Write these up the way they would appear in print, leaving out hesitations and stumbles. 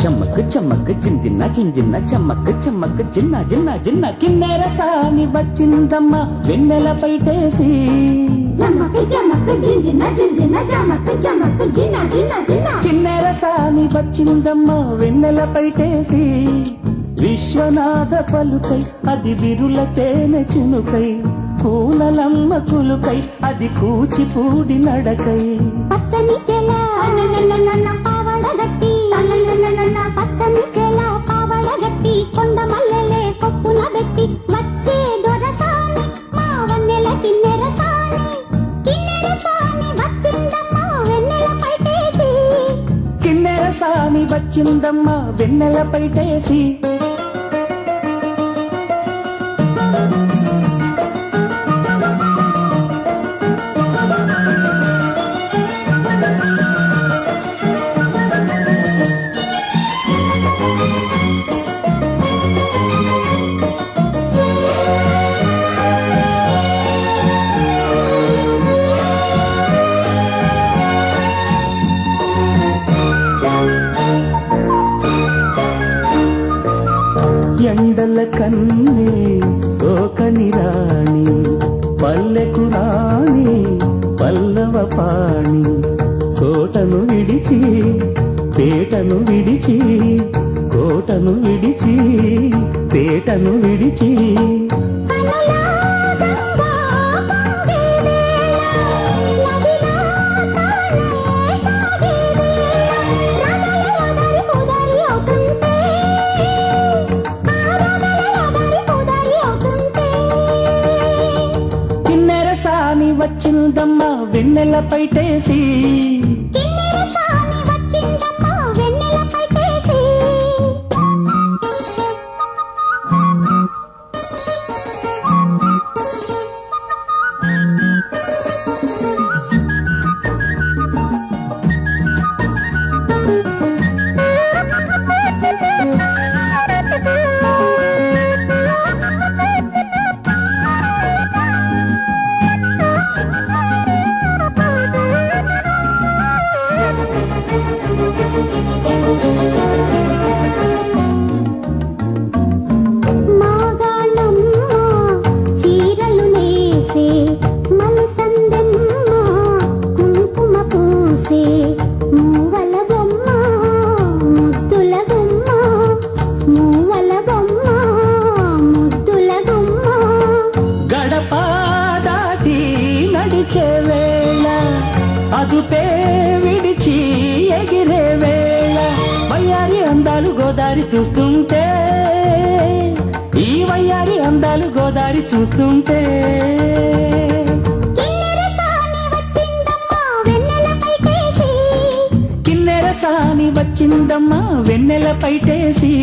చమ్మక్ చమ్మక్ చింజిన్న చింజిన్న చమ్మక్ చమ్మక్ చిన్న చిన్న చిన్న కిన్నెర సాని వచ్చిందమ్మ వెన్నెల పైటేసి కిన్నెర సాని వచ్చిందమ్మ వెన్నెల పైటేసి విశ్వనాథ పలుకై అది విరుల తేనె చినుకై కూనలమ్మ కులుకై అది కూచిపూడి నడకై పచ్చని చెలా పావడగట్టి పచ్చని చెలా పావడగట్టి కొండ మల్లెలే కొప్పున పెట్టి వచ్చే దొరసాని మా వన్నెల కిన్నెర సాని వచ్చిందమ్మ వెన్నెల పైటేసి కిన్నెర సాని వచ్చిందమ్మ వెన్నెల పైటేసి ఎండల కన్నే సోకని రాణి పల్లెకు రాణి పల్లవ పాణి కోటను విడిచి పేటను విడిచి కోటను విడిచి పేటను విడిచి వచ్చిందమ్మ వెన్నెల పైటేసి అదుపే విడిచి ఎగిరే వేళ వయ్యారి అందాలు గోదారి చూస్తుంటే ఈ వయ్యారి అందాలు గోదారి చూస్తుంటే కిన్నెర సాని వచ్చిందమ్మా వెన్నెల పైటేసి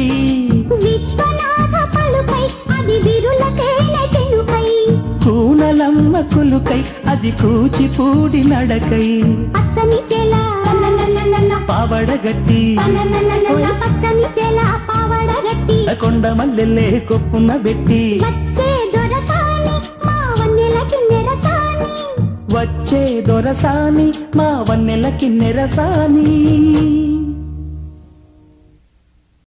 విశ్వనాథ పలుకై అది విరుల తేనె చినుకై కూనలమ్మ కులుకై అది కూచిపూడి నడకై పచ్చని చెలా పావడగట్టి పచ్చని చెలా పావడగట్టి కొండ మల్లెలే కొప్పున పెట్టి వచ్చే దొరసాని మా వన్నెల కిన్నెర సాని వచ్చే దొరసాని మా వన్నెల కిన్నెర సాని